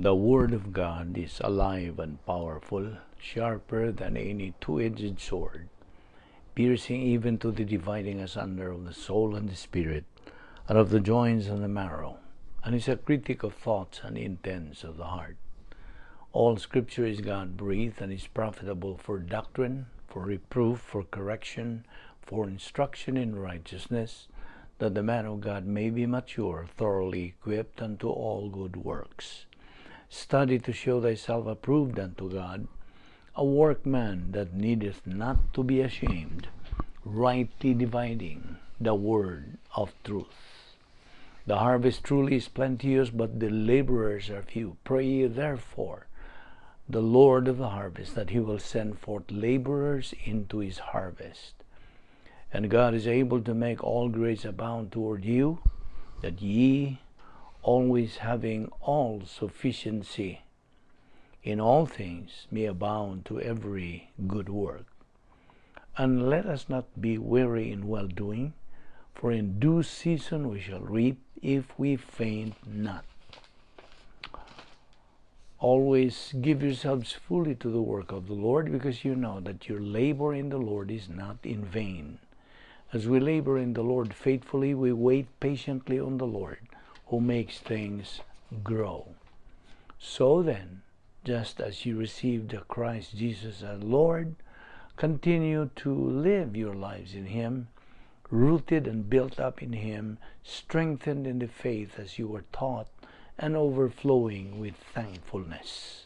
The Word of God is alive and powerful, sharper than any two-edged sword, piercing even to the dividing asunder of the soul and the spirit, and of the joints and the marrow, and is a critic of thoughts and intents of the heart. All Scripture is God-breathed and is profitable for doctrine, for reproof, for correction, for instruction in righteousness, that the man of God may be mature, thoroughly equipped unto all good works. Study to show thyself approved unto God, a workman that needeth not to be ashamed, rightly dividing the word of truth. The harvest truly is plenteous, but the laborers are few. Pray ye therefore the Lord of the harvest, that he will send forth laborers into his harvest. And God is able to make all grace abound toward you, that ye, always having all sufficiency in all things, may abound to every good work. And let us not be weary in well-doing, for in due season we shall reap, if we faint not. Always give yourselves fully to the work of the Lord, because you know that your labor in the Lord is not in vain. As we labor in the Lord faithfully, we wait patiently on the Lord, who makes things grow. So then, just as you received Christ Jesus as Lord, continue to live your lives in Him, rooted and built up in Him, strengthened in the faith as you were taught, and overflowing with thankfulness.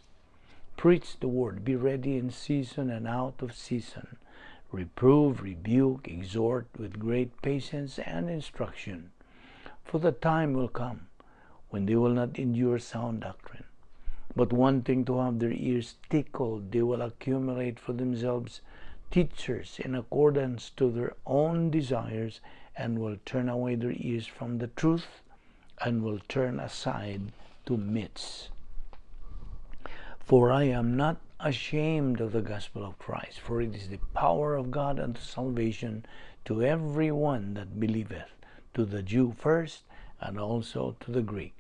Preach the word, be ready in season and out of season. Reprove, rebuke, exhort with great patience and instruction. For the time will come when they will not endure sound doctrine, but wanting to have their ears tickled, they will accumulate for themselves teachers in accordance to their own desires, and will turn away their ears from the truth, and will turn aside to myths. For I am not ashamed of the gospel of Christ, for it is the power of God unto salvation to every one that believeth, to the Jew first, and also to the Greek.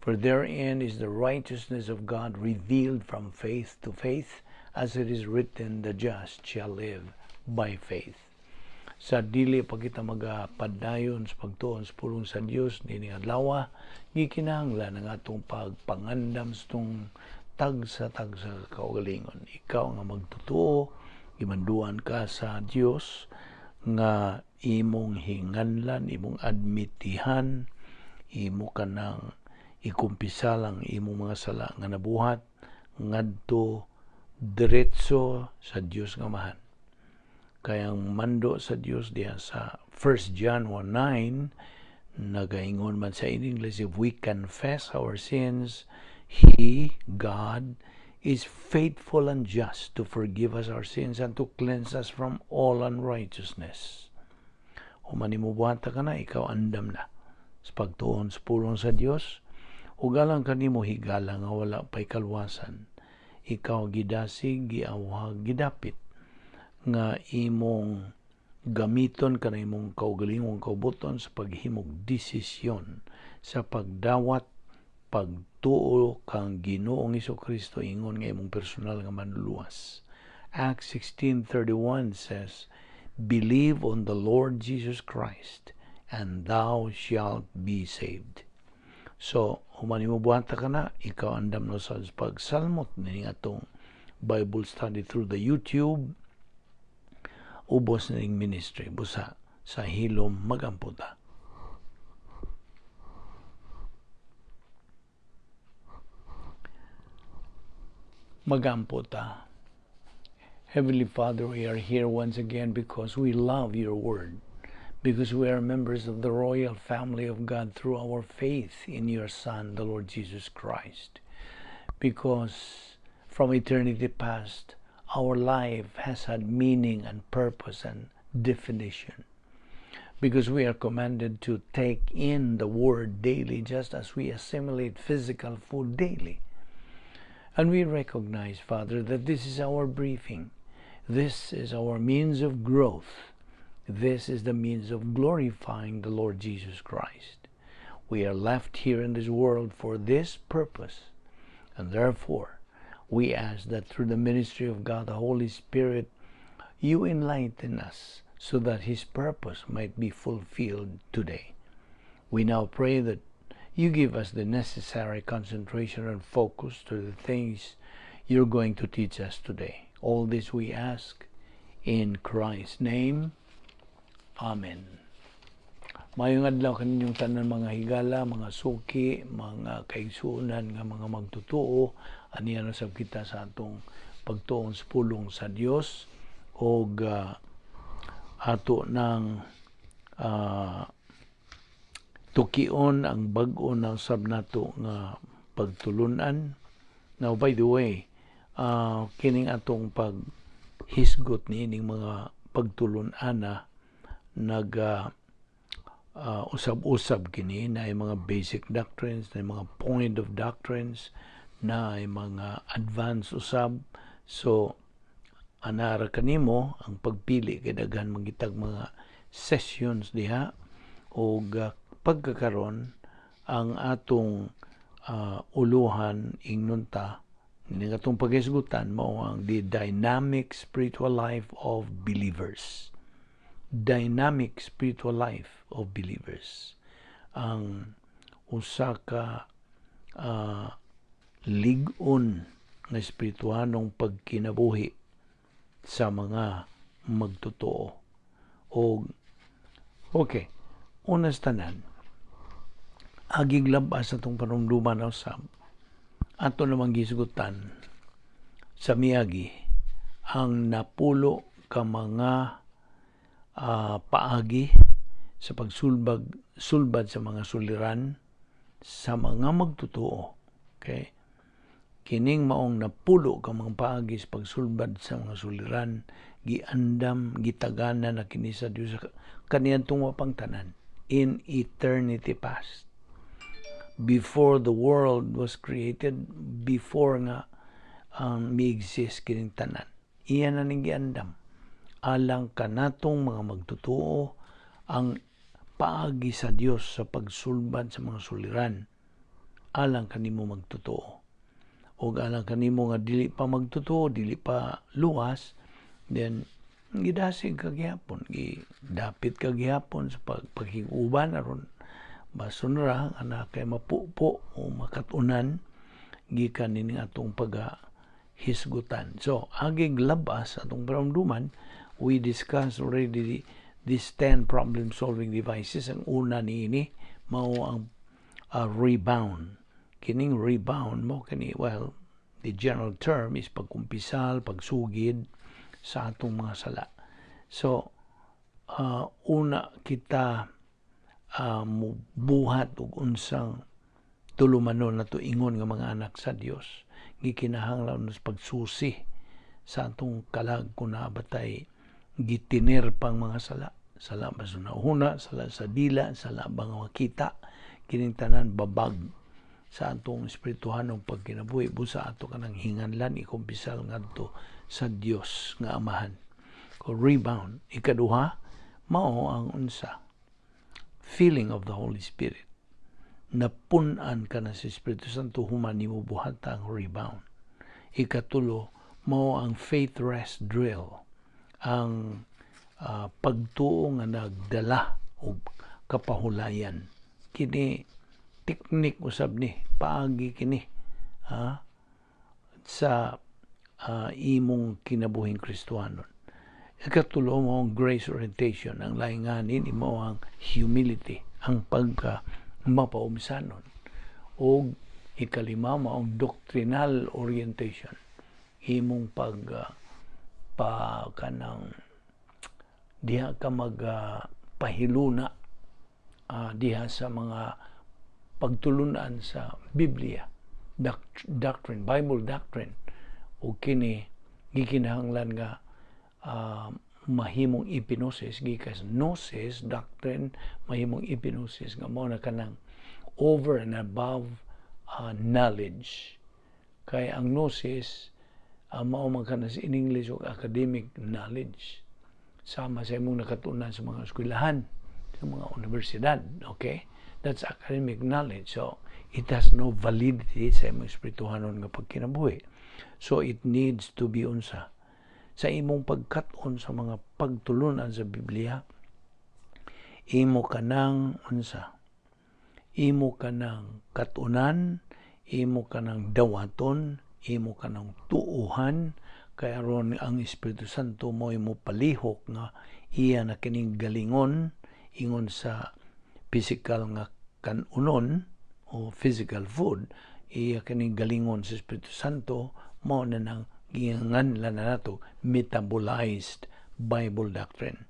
For therein is the righteousness of God revealed from faith to faith, as it is written, the just shall live by faith. Sa dili pa kita magapadayon sa pagtuon sa pulong sa Dios nining adlaw, gikinahanglan ang atong pagpangandam sa tong tagsa-tagsa kaugalingon. Ikaw nga magtotoo, gimanduan ka sa Dios, nga imong hinganlan, imong admitihan, imo kanang ikumpisa lang imong mga sala nga nabuhat, ngadto diretso sa Dios nga mahan. Kaya ang mando sa Dios diya sa 1 John 1:9, nagaingon man sa in English, if we confess our sins, He, God, is faithful and just to forgive us our sins and to cleanse us from all unrighteousness. Human imubuhata ka na, ikaw andam na sa pagtuon sa pulong sa Dios, ugalang kanimo higala nga wala pa'y kalwasan. Ikaw gidasig, giawhag, gidapit, nga imong gamiton ka na imong kaugalingong kaubuton sa paghimog desisyon sa pagdawat, pagtuo kang Ginoong Hesukristo ingon nga imong personal nga manluluwas. Acts 16:31 says, believe on the Lord Jesus Christ, and thou shalt be saved. So, human imubuhata ka na, ikaw andam no sa pagsalmot nining atong Bible study through the YouTube, ubos ning ministry, busa sa hilom magamputa. Magamputa. Heavenly Father, we are here once again because we love your word, because we are members of the royal family of God through our faith in your Son, the Lord Jesus Christ. Because from eternity past, our life has had meaning and purpose and definition. Because we are commanded to take in the word daily, just as we assimilate physical food daily. And we recognize, Father, that this is our briefing. This is our means of growth. This is the means of glorifying the Lord Jesus Christ. We are left here in this world for this purpose, And therefore, we ask that through the ministry of God, the Holy Spirit, you enlighten us so that His purpose might be fulfilled today. We now pray that you give us the necessary concentration and focus to the things you're going to teach us today. All this we ask in Christ's name. Amen. Mayong adlaw kaninyong tanan mga higala, mga suki, mga kaigsuunan nga mga magtutuo, aniya na sab kita sa atong pagtuon sa pulong sa Dios og ato ng tukion ang bag-o na sab nato nga pagtulunan. Now by the way, kining atong paghisgot niining mga pagtulunan nag usab-usab kini na ay mga basic doctrines, na ay mga point of doctrines, na ay mga advanced usab. So anara kanimo ang pagpili kay daghan magitag mga sessions diha o pagkakaron ang atong uluhan ingnunta ning atong paghisgutan mao ang the dynamic spiritual life of believers. Dynamic spiritual life of believers. Ang usa ka lig-on na espirituhanong pagkinabuhi sa mga magtotoo. O okay, unas tanan, agig labas atong panumduman na usab, ato namang gisgutan sa miagi ang napulo ka mga paagi sa pagsulbad sa mga suliran sa mga magtotoo. Okay? Kining maong napulo ka mga paagi sa pagsulbad sa mga suliran, giandam, gitagana na kini sa Dios kaniyadtong wapang tanan in eternity past. Before the world was created, before nga mi-exist kining tanan. Iyan na ning giandam. Alang kanatong mga magtotoo ang paagi sa Dios sa pagsulbad sa mga suliran. Alang kanimo magtotoo. O alang kanimo nga dili pa magtotoo, dili pa luwas, then gidasig kagyapon, gidapit kagyapon sa paghiguban aron bason ra ana kay mapupo o makatunan gikan nining atong paghisgutan. So agig labas atong paramduman, we discussed already these 10 problem-solving devices. Ang una niini mao ang rebound. Kining rebound mo kani, well, the general term is pagkumpisal, pagsugid sa atong mga sala. So, una kita mubuhat og unsang tulumanon na ingon nga mga anak sa Dios. Gikinahanglan sa pagsusi sa atong kalag kung nabatay gitiner pang mga sala ba sa nauna, sala sa dila, sala ba nga makita, kining tanan babag sa atong espirituhanong pagkinabuhi, busa ato kanang hinganlan ikumpisal ngadto sa Dios nga Amahan. Ko rebound, ikaduha mao ang unsa, feeling of the Holy Spirit. Napun-an ka na sa Espiritu Santo, human nimo buhata ang rebound. Ikatulo mao ang faith rest drill, ang pagtuo nga nagdala og kapahulayan. Kini teknik usab ni, paagi kini sa imong kinabuhing Kristiyanon. Ikatulo mo ang grace orientation, ang lainganin imo ang humility, ang pagka mapaumsanon. O ikalima mo ang doctrinal orientation, imong kanang diha ka magpahiluna diha sa mga pagtulunan sa Biblia, doctrine, Bible doctrine. O kini gikinahanglan nga mahimong ipinosis, gikas gnosis doctrine, mahimong ipinosis nga mao na kanang over and above knowledge. Kay ang gnosis mao man kana in English og academic knowledge, sama sa imong nakatunan sa mga eskwelahan, sa mga universidad. Okay, that's academic knowledge. So it has no validity sa imong espirituhanon nga pagkinabuhi. So it needs to be unsa sa imong pagkat-on sa mga pagtulunan sa Biblia. Imo kanang unsa, imo kanang katunan, imo kanang dawaton, imo kanang tuuhan, kay aron ang Espiritu Santo mo imo palihok nga iya na kining galingon ingon sa physical nga kanunon o physical food, iya kining galingon sa Espiritu Santo mo na nang ginganlan na nato metabolized Bible doctrine.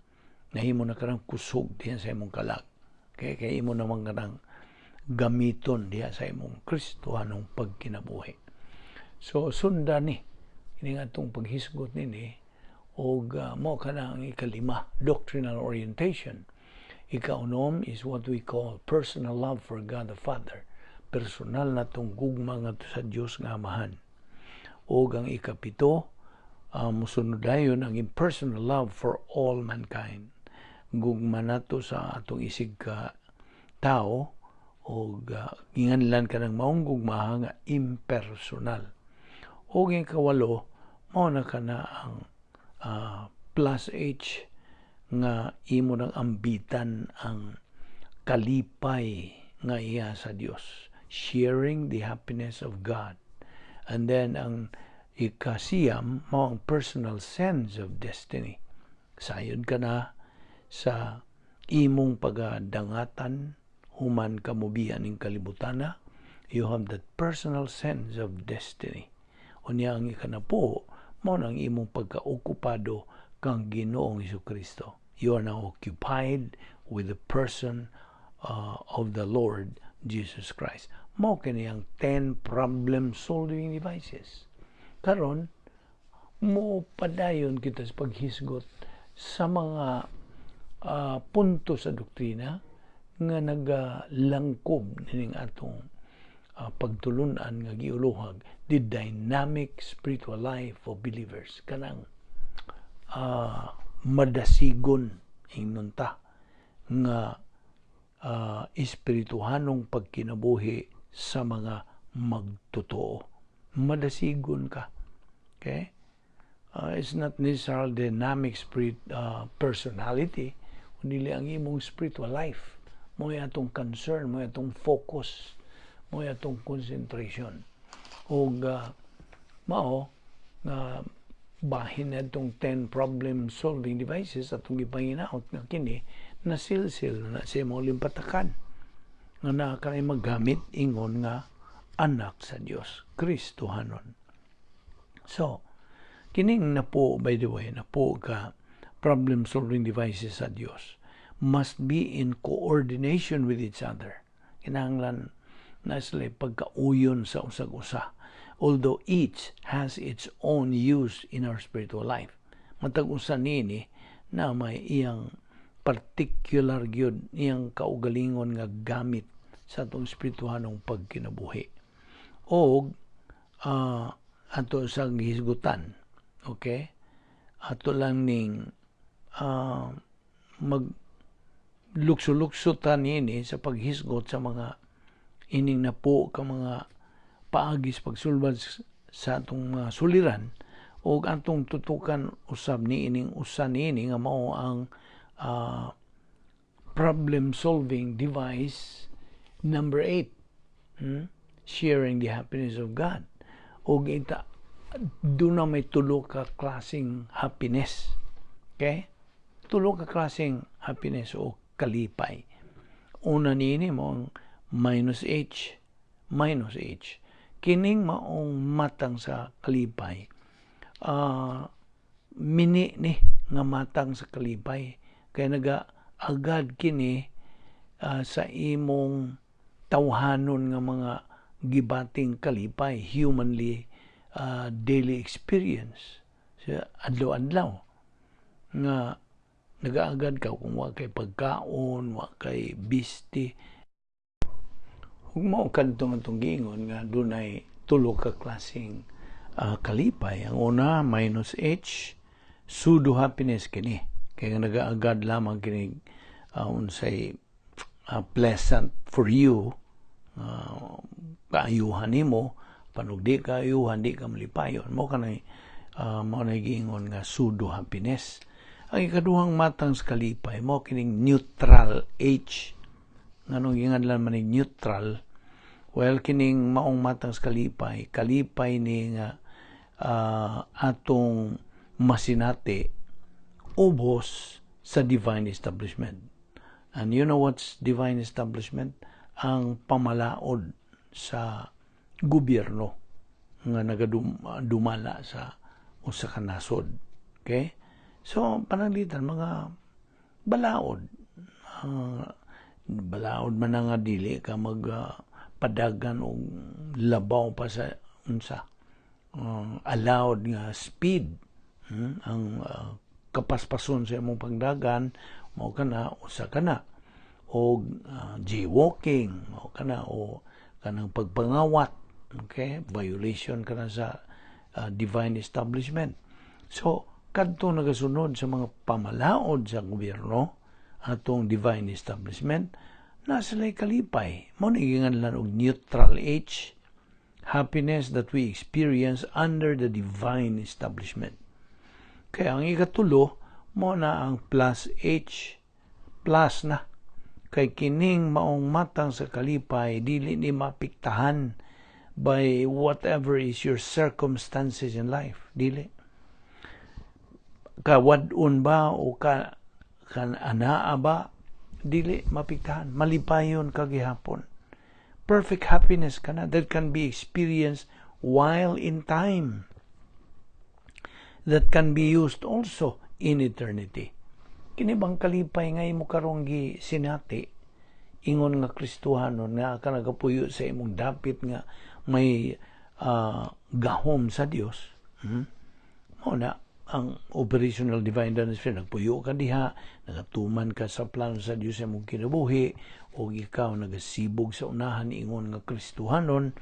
Nahimo na kanang kusog diya sa imong kalag. Kaya imo naman kanang gamiton diya sa imong Kristohanong pagkinabuhi. So sundan ni ini atong paghisgot nini og mo kana ang ikalima, doctrinal orientation. Ikaunom is what we call personal love for God the Father. Personal na tong gugma nga sa Dios nga Amahan. Og ang ikapito, musunod dayon ang impersonal love for all mankind. Gugma nato sa atong isig ka tao o ginganlan ka ng maong gugmaha nga impersonal. O ang kawalo, mao na ka na ang plus H nga imo nang ambitan ang kalipay nga iya sa Dios, sharing the happiness of God. And then ang ikasiyam mao ang personal sense of destiny. Sayod ka na sa imong pagadangatan human kamubian ning kalibutana, you have that personal sense of destiny. Unya ang ikanapo mao nang imong pagkaokupado kang Ginoong Jesucristo. You are now occupied with the person of the Lord Jesus Christ. Mao kini ang 10 problem solving devices. Karon mo padayon kita sa paghisgot sa mga punto sa doktrina nga nagalangkob ning atong pagtulunan nga giuluhag, the dynamic spiritual life of believers. Kanang madasigon ingnon ta nga espirituhanong pagkinabuhi sa mga magtotoo. Madasigon ka. Okay? It's not necessarily dynamic personality, kundi ang imong spiritual life. Mo atong concern, mo atong focus, mo atong concentration. O mao nga bahin na itong 10 problem solving devices atong ipanginaot nga kini na silsil na sa imong limpatakan nga nakanay maggamit ingon nga anak sa Dios, Kristohanon. So, kining napo, by the way, napo ka problem solving devices sa Dios must be in coordination with each other. Kinahanglan na sila pagkauyon sa usag-usa. Although each has its own use in our spiritual life. Matag usa nini na may iyang particular gyud iyang kaugalingon nga gamit sa atong espirituhanong pagkinabuhi. O ato sa hisgutan, okay? Ato lang ning maglukso-luksutan nini sa paghisgot sa mga ining na po ka mga paagis pagsulbad sa atong mga suliran o atong tutukan usab ni ining usan ini nga mao ang problem solving device number 8, sharing the happiness of God. O kita doon na may tulo ka klaseng happiness. Okay? Tulo ka klaseng happiness o kalipay. Una nini mo ang minus H. Kining maong matang sa kalipay. Mini ni nga matang sa kalipay. Kaya naga-agad kini sa imong tawhanon nga mga gibating kalipay, humanly daily experience. Sa adlaw-adlaw nga nagaagad ka kung wa kay pagkaon, wa kay bisti. Kung mao kadtong atong giingon nga dunay tulo ka klaseng kalipay. Ang una, minus H, pseudo happiness kini. Kaya nagaagad lamang kini unsay pleasant for you kaayuhan nimo, panugdi kaayuhan, di ka malipayon. Mo kanay giingon nga pseudo happiness. Ang ikaduhang matang sa kalipay mo kining neutral H. Nganong ginganlan man ning neutral? Well, kining maong matang sa kalipay ni nga atong masinati ubos sa divine establishment. And you know what's divine establishment? Ang pamalaod sa gobyerno nga nagadumala sa usa ka nasod. Okay? So, pananglitan, mga balaod. Balaod man nga dili ka magpadagan o labaw pa sa unsa. Allowed nga speed. Ang kapaspason sa imong pagdagan, mao kana, usa kana. O jaywalking, mao kana, o kanang pagpangawat. Okay? Violation kana sa divine establishment. So, kadto nagasunod sa mga pamalaod sa gobyerno, atong divine establishment, nasa lay kalipay. Mao ni ginganlan og neutral H, happiness that we experience under the divine establishment. Kaya ang ikatulo, mo na ang plus H, plus na. Kay kining maong matang sa kalipay, dili ni mapiktahan by whatever is your circumstances in life. Dili. Kawadun ba o anaa ba, dili mapiktahan. Malipayon kagihapon. Perfect happiness kana that can be experienced while in time. That can be used also in eternity. Kini bang kalipay nga imo karong sinati, ingon nga Kristohanon nga ka nagapuyo sa imong dapit nga may gahom sa Dios. Mao na ang operational divine dynasty, nagpuyo ka diha, nagatuman ka sa plano sa Dios sa imong kinabuhi, o ikaw nagasibog sa unahan ingon nga Kristohanon.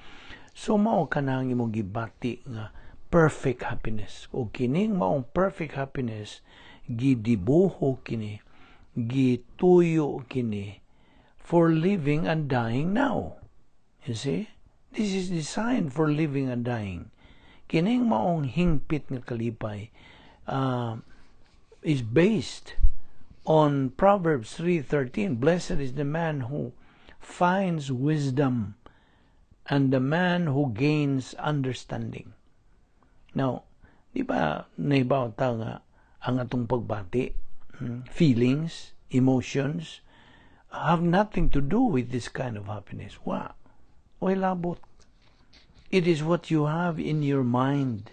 So mao ka na ang imong gibati nga perfect happiness. O kining maong perfect happiness, gidibuho kini, gituyo kini for living and dying now. You see? This is designed for living and dying. Kining maong hingpit nga kalipay is based on Proverbs 3:13. Blessed is the man who finds wisdom and the man who gains understanding. Now, di ba naibaw ta nga ang atong pagbati, feelings, emotions, have nothing to do with this kind of happiness. Wow. Oy labot. It is what you have in your mind.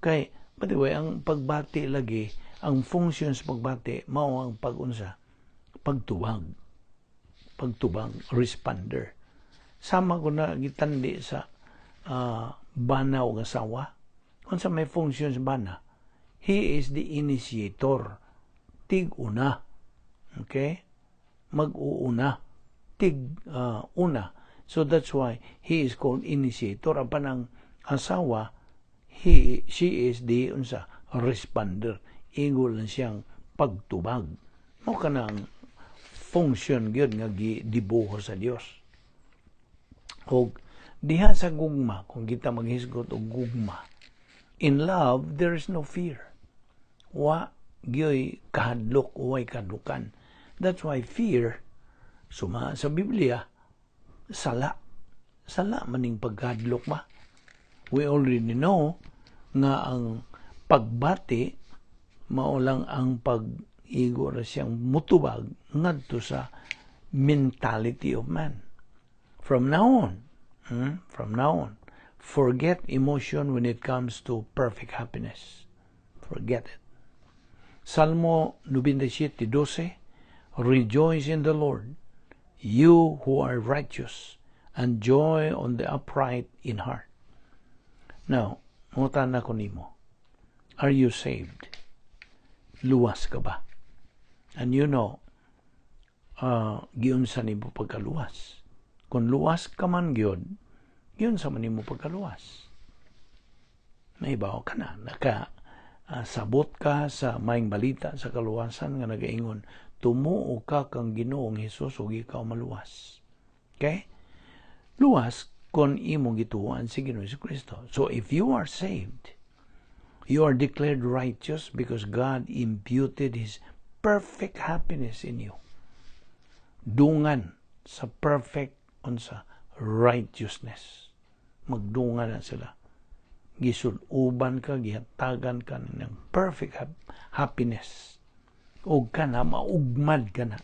Kay, by the way, ang pagbati lagi, ang functions pagbati, mao ang pag-unsa, pagtubag, responder. Sama ko na gitandi sa bana o asawa. Kung sa may functions bana, he is the initiator. Tig-una. Okay? Mag-uuna. Tig-una. So that's why he is called initiator. Apan ang asawa, she is the responder. Ingol lang siyang pagtubag. Mao ka ng function gyud nga gidibuho sa Dios. O diha sa gugma, kung kita maghisgot og gugma, in love, there is no fear. Wa gyoy kahadlok o way kadlukan. That's why fear, suma sa Biblia, sala. Sala maning pagkahadlok ma. We already know nga ang pagbati, maulang ang pag-igo na siyang mutubag ngadto sa mentality of man. From now on, forget emotion when it comes to perfect happiness. Forget it. Salmo 97:12, rejoice in the Lord, you who are righteous, and joy on the upright in heart. Now, mutan na ko nimo. Are you saved? Luwas ka ba? And you know, giunsa nimo pagkaluwas. Kung luwas ka man gyud, giunsa man nimo pagkaluwas. Naibaw ka na, sabot ka sa maing balita sa kaluwasan nga nagaingon, tumuo ka kang Ginoong Hesus ug ikaw maluwas. Okay? luwas kon imong gituan si Ginoong Jesucristo. So if you are saved, you are declared righteous because God imputed His perfect happiness in you. Dungan sa perfect unsa righteousness. Magdungan na sila. Gisunuban ka, gihatagan ka ng perfect happiness. O ka na, maugmad ka na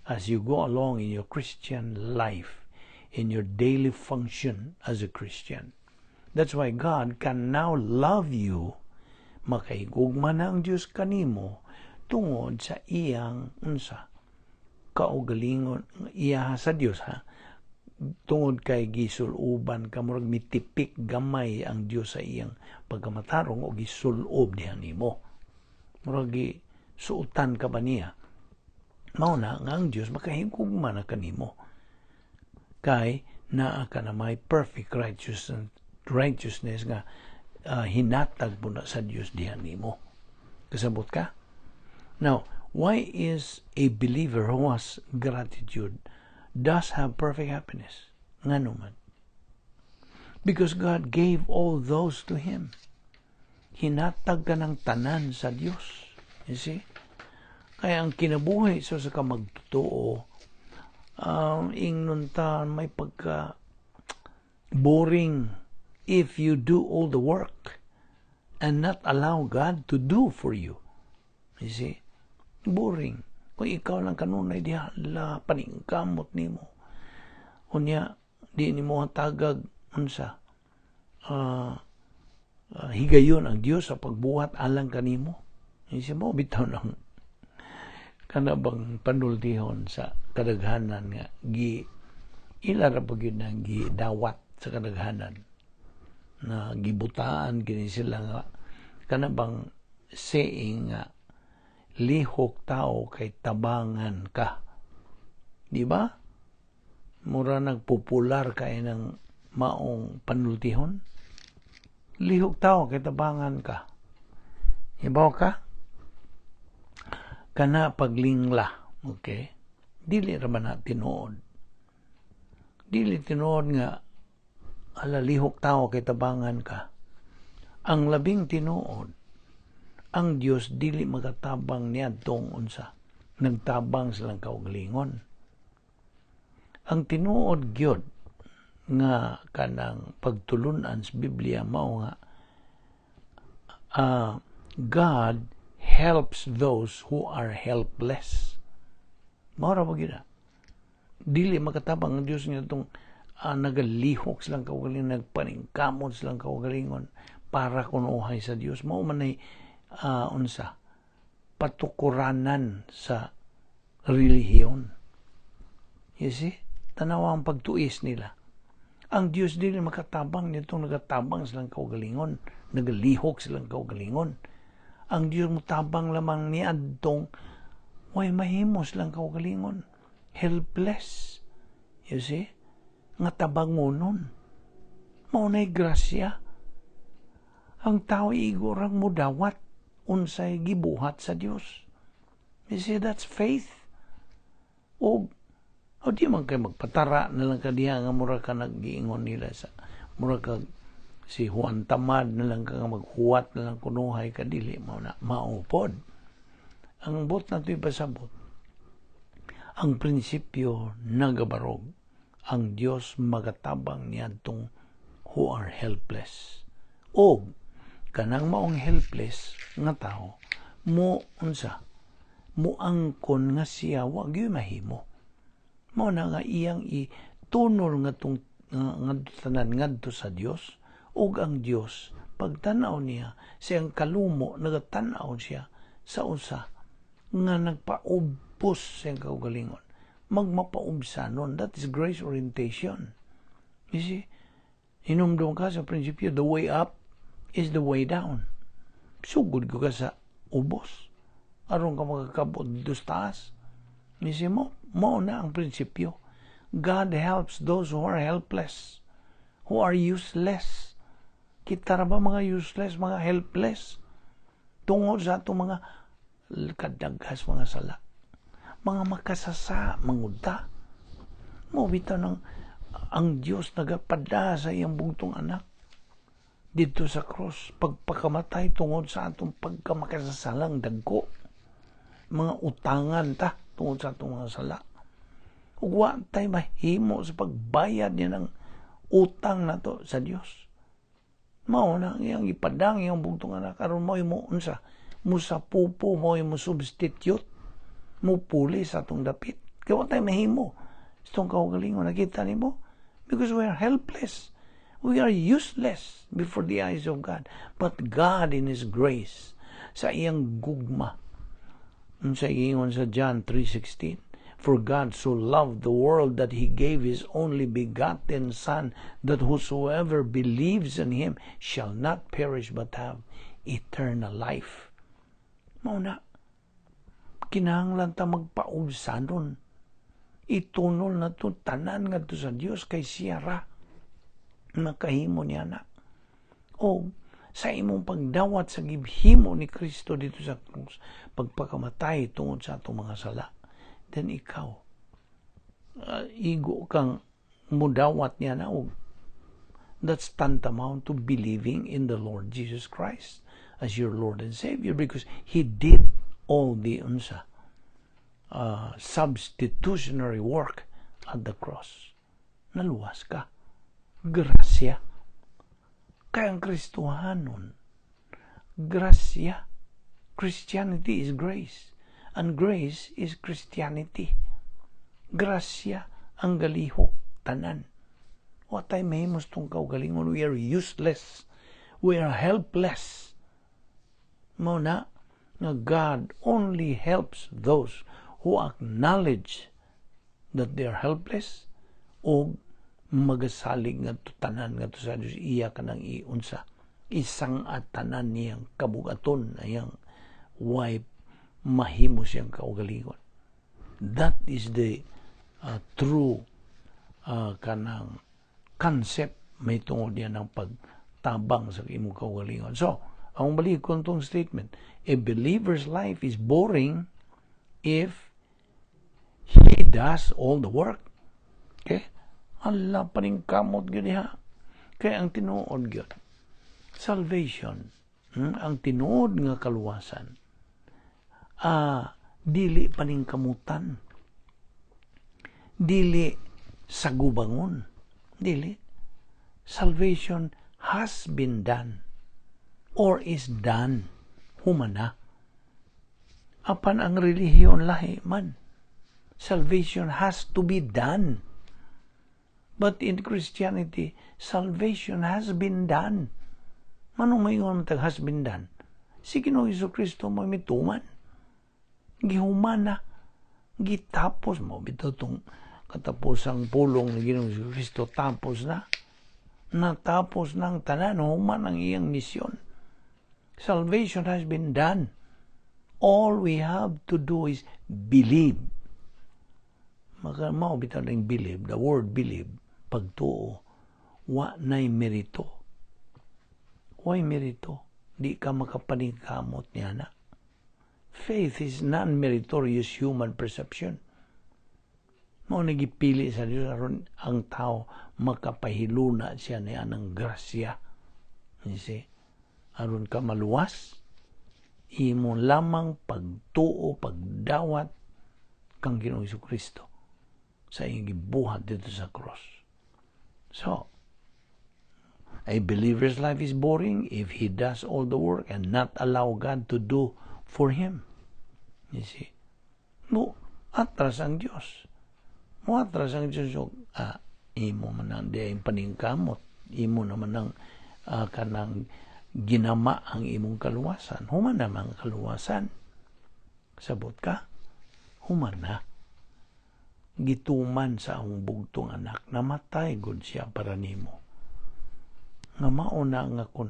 as you go along in your Christian life, in your daily function as a Christian. That's why God can now love you. Makaigugma na ang Diyos kanimo tungod sa iyang unsa kaugalingon iya sa Dios ha, tungod kay gisuluban ka murag mitipik gamay ang Dios sa iyang pagkamatarong o gisulob diha nimo, murag suutan ka ba niya, mao na nga ang Dios makahigugma na kanimo kay naa ka na may perfect righteousness nga hinatag po na sa Dios diha nimo. Kasabot ka? Now, why is a believer who has gratitude does have perfect happiness? Nga naman. Because God gave all those to him. Hinatag ka ng tanan sa Diyos. You see? Kaya ang kinabuhi sa ka magtotoo, ingnon ta may pagka boring if you do all the work and not allow God to do for you. You see? Boring. Kung ikaw lang kanunay diha la paningkamot nimo. Unya di nimo tagag unsa higayon ang Dios sa pagbuhat alang kanimo. Isa mo bitaw lang kana bang panultihon sa kadaghanan nga ila ra pagid nang gidawat sa kadaghanan na gibutaan kini sila nga kana bang saying nga lihok tao kay tabangan ka. Di ba? Mura nagpopular kay ng maong panultihon. Lihok tao kay tabangan ka. Ibaw ka? Kana paglingla. Okay? Dili raman na tinuod. Dili tinuod nga ala lihok tao kay tabangan ka. Ang labing tinuod, ang Dios dili magatabang niya tong unsa nagtabang silang kaugalingon. Ang tinuod gyud nga kanang pagtulunan sa Biblia mao nga God helps those who are helpless. Mao ra gyud. Dili magatabang ang Dios niya tong nagalihok silang kaugalingon, nagpaningkamot silang kaugalingon para kunuhay sa Dios. Mao man ay unsa patukuranan sa relihiyon. You see? Tanawa ang pagtuis nila. Ang Dios dili makatabang nitong nagatabang silang kaugalingon, nagalihok silang kaugalingon. Ang Dios mutabang lamang ni adtong way mahimo silang kaugalingon. Helpless. You see? Nga tabangonon. Mao nay grasya. Ang tao igurang mudawat unsay gibuhat sa Dios. You see, that's faith. O di man kay magpatara na lang kadiha nga mura ka nag-iingon nila sa mura ka si Juan Tamad na lang ka maghuwat na lang kunuhay ka dili mao na maupod. Ang bot na to'y pasabot. Ang prinsipyo nagabarog. Ang Dios magatabang niadtong who are helpless. O kanang maong helpless nga tao mo unsa mo angkon nga siya wa gyud mahimo, mo na nga iyang itunol nga tong nga tanan ngadto sa Dios, ug ang Dios pagtan-aw niya siyang kalumo nagatanaw siya sa usa nga nagpaubos siyang kaugalingon magmapaubsanon. That is grace orientation. You see, hinumdum ka sa prinsipyo, the way up is the way down. Sugod ko ka sa ubos. Aron ka magkakabot dito sa taas. Misi mo na ang prinsipyo. God helps those who are helpless, who are useless. Kita ra ba mga useless, mga helpless? Tungod sa itong mga kadagas, mga sala. Mga makasasa, manguda. Mo bitaw ng ang Diyos nagapada sa iyang bugtong anak dito sa cross, pagpakamatay tungod sa atong pagkamakasasalang dagko, mga utangan ta tungod sa atong mga sala. Ug wa tay mahimo sa pagbayad niya ng utang nato sa Dios. Mao na iyang ipadang iyang bugtong anak aron mo unsa mo sa pupo mo substitute mo puli sa atong dapit. Kaya wa tay mahimo itong kaugalingon. Nakita nimo? Because we are helpless. We are useless before the eyes of God. But God in His grace, sa iyang gugma, sa ingon sa John 3:16, for God so loved the world that He gave His only begotten Son, that whosoever believes in Him shall not perish but have eternal life. Mauna, kinahanglan ta magpaubsanon. Itunol na to tanan nga to sa Dios kay siya ra makahimo niya na. O sa imong pagdawat sa gibhimo ni Kristo dito sa krus, pagpakamatay tungod sa atong mga sala, then ikaw igo kang mudawat niya na. That's tantamount to believing in the Lord Jesus Christ as your Lord and Savior, because He did all the substitutionary work at the cross. Naluwas ka. Grasya. Kaya ang Kristohanon, grasya. Christianity is grace. And grace is Christianity. Grasya ang galihok, tanan. Watay mahimos tong kaugalingon. We are useless. We are helpless. Muna, na God only helps those who acknowledge that they are helpless o magasalig nga tanan nga to sa Diyos. Iya ka nang iunsa. Isang atanan niyang kabugaton na yang wipe mahimo siyang kaugalingon. That is the true kanang concept may tungod yan ng pagtabang sa imong kaugalingon. So, ang balik ko itong statement, a believer's life is boring if he does all the work. Okay? Allah pa rin kamot yun ha. Kaya ang tinuod yun, salvation, ang tinuod nga kaluwasan, dili pa rin kamutan, dili sagubangon, dili. Salvation has been done or is done, humana. Apan ang relihiyon lahi man, salvation has to be done. But in Christianity, salvation has been done. Manong mayon matag has been done? Si Ginoong Jesucristo mo mituman. Gihuman na. Gitapos mo. Bito itong katapos ang pulong ni Ginoong Jesucristo. Tapos na. Natapos ng tanan. Human ang iyang misyon. Salvation has been done. All we have to do is believe. Mao bitaw ning believe. The word believe. Pagtuo, wa na'y merito. Why merito? Di ka makapaningkamot niya na. Faith is non-meritorious human perception. Mao nagipili sa Diyos aron ang tao makapahiluna siya niya ng grasya. Aron ka maluwas, imo lamang pagtuo, pagdawat kang Ginoong Jesucristo sa iyong gibuhat dito sa cross. So, a believer's life is boring if he does all the work and not allow God to do for him. You see? No, atras ang Diyos. Mo atras ang Diyos. Imo man ang diayong paningkamot. Imo naman ang kanang ginama ang imong kaluwasan. Human naman ang kaluwasan. Sabot ka? Human na. Gituman sa akong bugtong anak, namatay gud siya para nimo. Nga mauna nga kun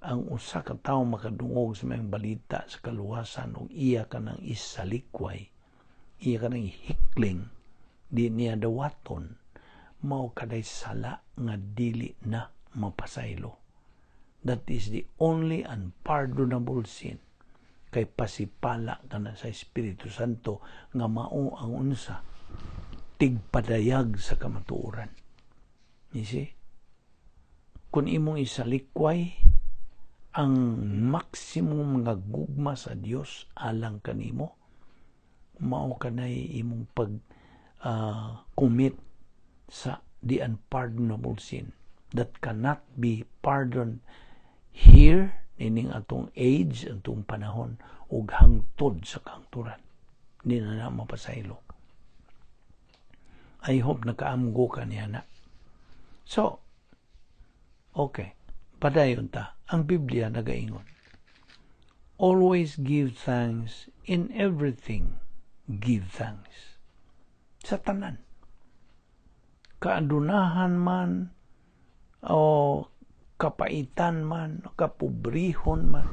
ang usa ka tawo makadungog sa mga balita sa kaluwasan ug iya ka nang isalikway, iya ka nang hikling, di niya dawaton, mao kaday sala nga dili na mapasaylo. That is the only unpardonable sin. Kay pasipala ka na sa Espiritu Santo nga mao ang unsa tigpadayag sa kamatuoran. You see? Kung imong isalikway ang maximum nga gugma sa Dios alang kanimo, mao kanay imong commit sa the unpardonable sin that cannot be pardoned here nining atong age, atong panahon, ug hangtod sa kahangturan. Di na mapasaylo. I hope nakaamgo ka niya na. So, okay. Padayon ta. Ang Biblia nagaingon. Always give thanks in everything. Give thanks. Sa tanan. Kaadunahan man, o kapaitan man, kapobrihon man,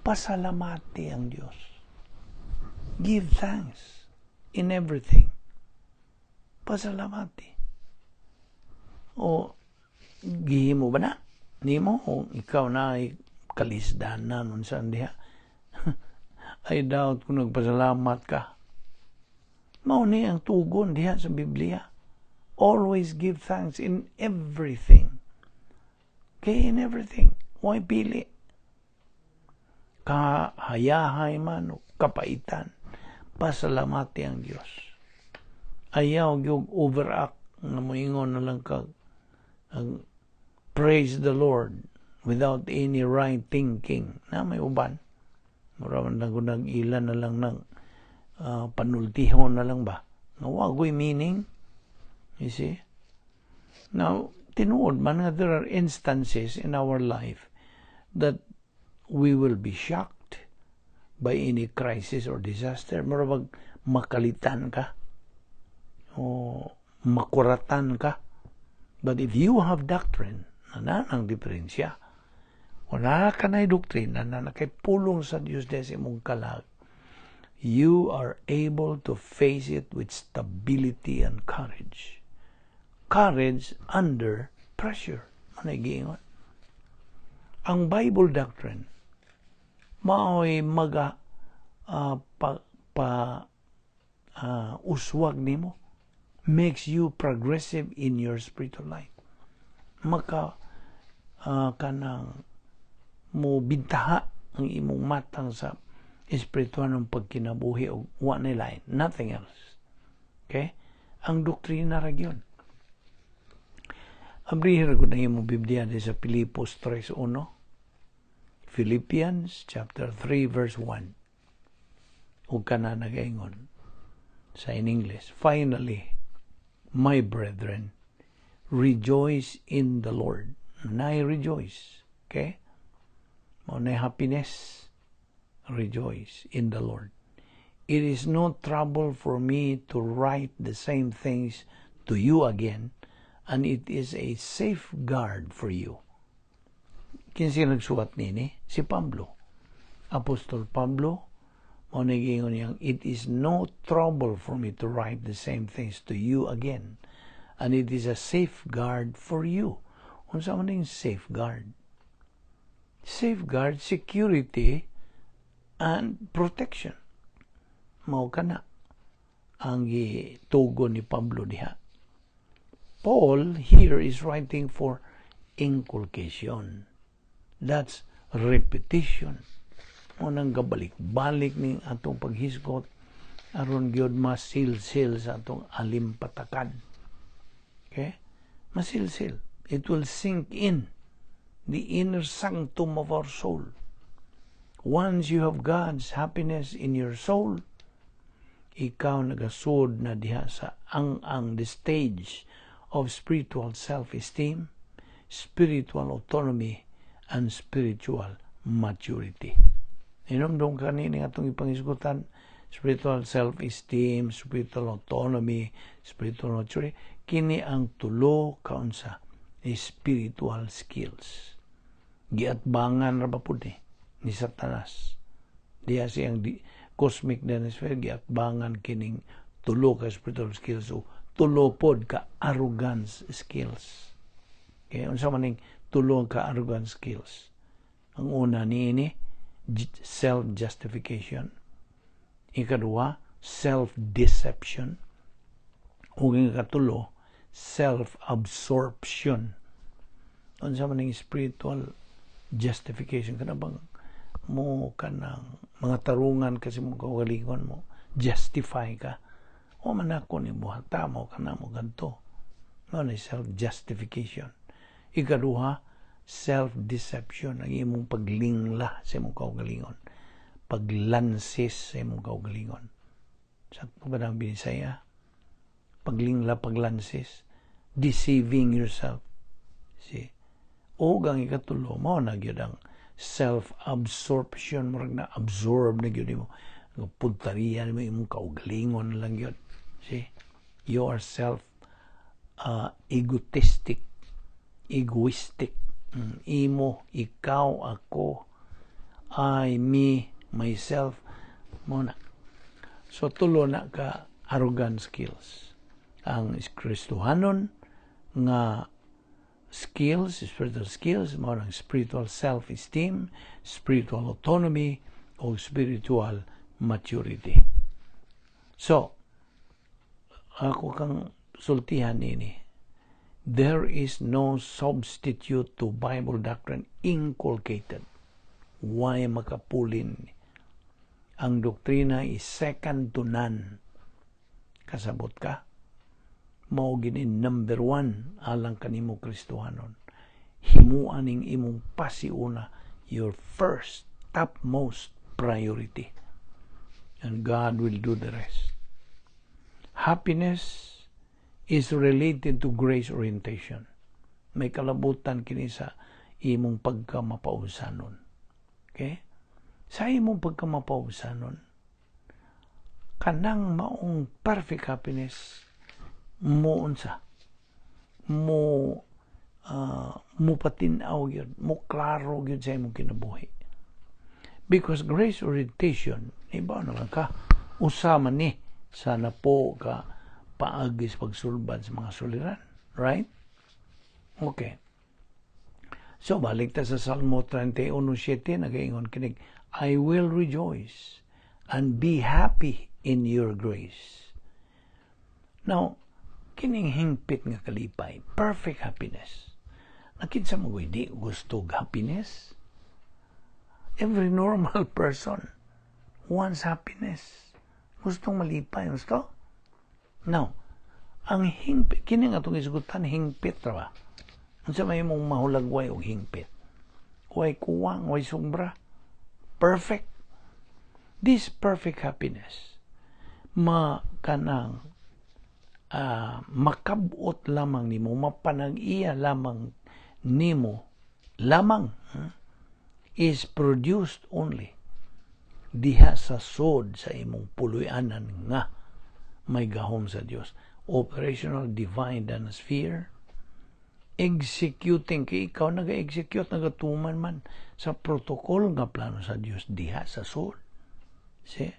pasalamati ang Diyos. Give thanks in everything. Pasalamati. O, gihimo ba na? Nimo, o ikaw na ay kalisdanan nun saan diha. I doubt kung nagpasalamat ka. Mauni ang tugon diha sa Biblia. Always give thanks in everything. Okay, in everything. Huwag pili. Kahayahay man o kapaitan, pasalamati ang Diyos. Ayaw yung overact na moingon na lang ka praise the Lord without any right thinking. Na may uban. Maraman lang kung nag-ilan na lang ng panultihon na lang ba? Nawagoy meaning. You see? Now, tinuod man nga there are instances in our life that we will be shocked by any crisis or disaster. Marabag makalitan ka o makuratan ka. But if you have doctrine, na ang diferensya, wala ka na'y doktrina na nakipulong sa Diyos dahil mong kalag, you are able to face it with stability and courage. Courage under pressure. Manigingon. Ang Bible doctrine, mao'y uswag nimo, makes you progressive in your spiritual life. Kanang mo bintaha ang imong matang sa espiritual ng pagkinabuhi o wa nila, nothing else. Okay? Ang doktrina ra gyud. Abrihir ko na imong Biblia sa Filipos 3:1. Philippians chapter 3 verse 1. O kana nagaingon sa in English. Finally, my brethren, rejoice in the Lord. Nay rejoice. Okay? Mo nay happiness. Rejoice in the Lord. It is no trouble for me to write the same things to you again, and it is a safeguard for you. Kinsi nagsuwat nini? Si Pablo. Apostol Pablo, mo nagingon niyang, it is no trouble for me to write the same things to you again, and it is a safeguard for you. Unsa man ning safeguard? Safeguard, security, and protection. Mao kana ang gitugon ni Pablo diha. Paul here is writing for inculcation. That's repetition. Unang gabalik-balik ning atong paghisgot aron gyud masilsil sa atong alimpatakad. Okay? Masilsil. It will sink in the inner sanctum of our soul. Once you have God's happiness in your soul, ikaw nagasud na diha sa ang the stage of spiritual self-esteem, spiritual autonomy, and spiritual maturity. Inomdom kanini atong ipangisgutan, spiritual self-esteem, spiritual autonomy, spiritual maturity, kini ang tulo kaunsa spiritual skills. Giatbangan ra ba pud ni Satanas. Diya siyang cosmic dinosaur giatbangan kining tulo ka spiritual skills o tulo pod ka arrogance skills. Okay, unsa man ning tulo ka arrogance skills? Ang una niini self-justification. Ikaduha, self-deception. Ug ang ikatulo, self-absorption. Unsa man ning spiritual justification kana bang mo kanang mga tarungan kasi mo kaugalingon mo justify ka o man ako ni buhata mo kana mo ganto no ni self-justification. Ikaduha, self-deception, ang imong paglingla sa imong kaugalingon, paglansis sa imong kaugalingon. Sakto ba ang Bisaya? Paglingla, paglansis, deceiving yourself. See? O ang ikatulo, mao na gyud ang self-absorption, murag na absorb na gyud mo. Puntariya mo imong kaugalingon lang gyud. See? You are egoistic. Imo, ikaw, ako, I, me, myself, muna. So, tulo na ka arrogant skills. Ang Kristohanon nga skills, spiritual skills, mga spiritual self-esteem, spiritual autonomy, o spiritual maturity. So, ako kang sultihan ini. There is no substitute to Bible doctrine inculcated. Why makapulin? Ang doktrina is second to none. Kasabot ka? Mao gini number 1 alang kanimo Kristohanon. Himuan ning imong pasiuna, your first, topmost priority. And God will do the rest. Happiness is related to grace orientation. May kalabutan kini sa imong pagkamapausanon. Okay? Sa imong pagkamapausanon, kanang maong perfect happiness mo unsa mo patinaw yun, mo klaro yun sa imong kinabuhi. Because grace orientation, iba naman ka, usama ni sana po ka paagis pagsulbad sa mga suliran. Right? Okay. So, balik ta sa Salmo 31:7, nagaingon kinig, I will rejoice and be happy in your grace. Now, kining hingpit nga kalipay, perfect happiness. Nakinsa mo di gusto happiness? Every normal person wants happiness. Gustong malipay, gusto? Now, ang hingpit, kini nga itong isgutan, hingpit ra ba? Unsa may mong mahulagway o hingpit? Way kuwang, way sombra. Perfect. This perfect happiness, makanang makabot lamang nimo, mapanag-iya lamang nimo, is produced only diha sa sod sa imong puloy-anan nga may gahom sa Dios. Operational divine atmosphere, executing kay ikaw naga-execute, nagatuman man sa protocol nga plano sa Dios diha sa sod. See?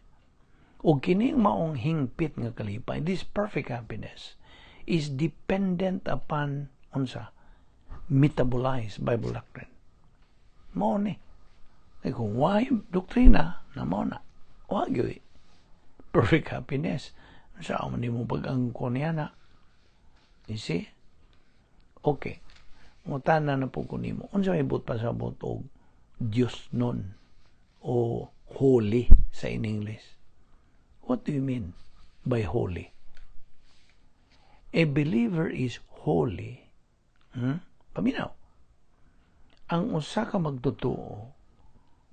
O kining maong hingpit nga kalipay, this perfect happiness is dependent upon unsa metabolized Bible doctrine. Mao ni. Ay kung why doktrina na mao na. Wa gyud perfect happiness. Sa man nimo pag-angkon niya na. You see? Okay. Ngutana na po ko nimo. Unsa may but pasabot og Dios non o holy sa in English? What do you mean by holy? A believer is holy. Paminaw. Ang usa ka magtotoo,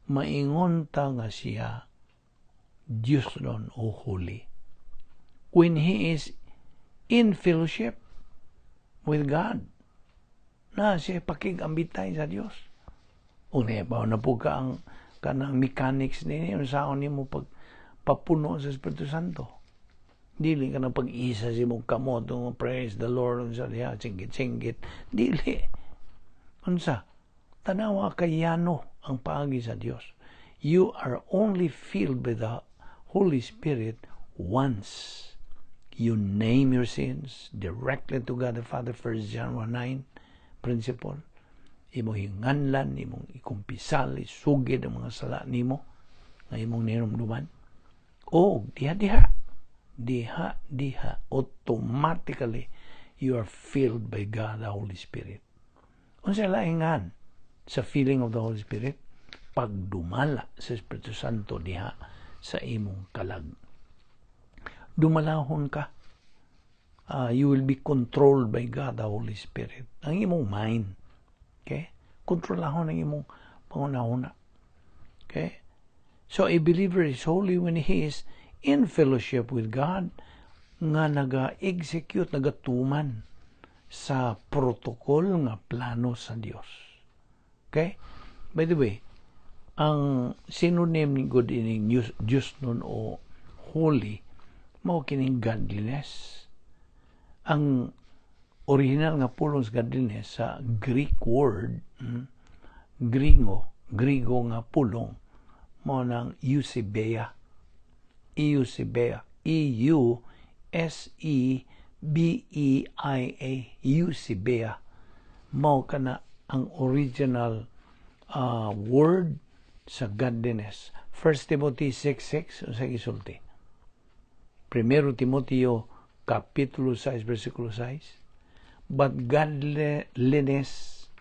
maingon ta nga siya Dios non o holy when he is in fellowship with God. Na siya pakig-ambitay sa Dios. Una ba na po ka ang kanang mechanics ni unsaon nimo pag papuno sa Espiritu Santo. Dili ka na pag-isa si mong kamot, praise the Lord, unsa diha, singgit-singgit. Dili. Unsa? Tanawa kayano ang paagi sa Dios. You are only filled with the Holy Spirit once you name your sins directly to God the Father. 1 John 1:9 principle. Imong hinganlan, imong ikumpisal, isugid ang mga sala nimo nga imong ninumduman. O diha automatically you are filled by God, the Holy Spirit. Unsa laingan sa feeling of the Holy Spirit? Pagdumala sa Espiritu Santo diha sa imong kalag. Dumalahon ka. You will be controlled by God, the Holy Spirit. Ang imong mind. Okay? Kontrolahon ang imong pangunahuna. Okay? So, a believer is holy when he is in fellowship with God, nga naga-execute, nagatuman sa protocol nga plano sa Dios. Okay? By the way, ang synonym ni good ining Diyos nun o holy, mao kining godliness. Ang original nga pulong sa godliness sa Greek word, Grigo nga pulong, mo ng Eusebia. Eusebia. E-U-S-E-B-E-I-A. Eusebia. Mao kana ang original word sa godliness. 1 Timothy 6:6 sa gisulti. 1 Timoteo Kapitulo 6, versikulo 6. But godliness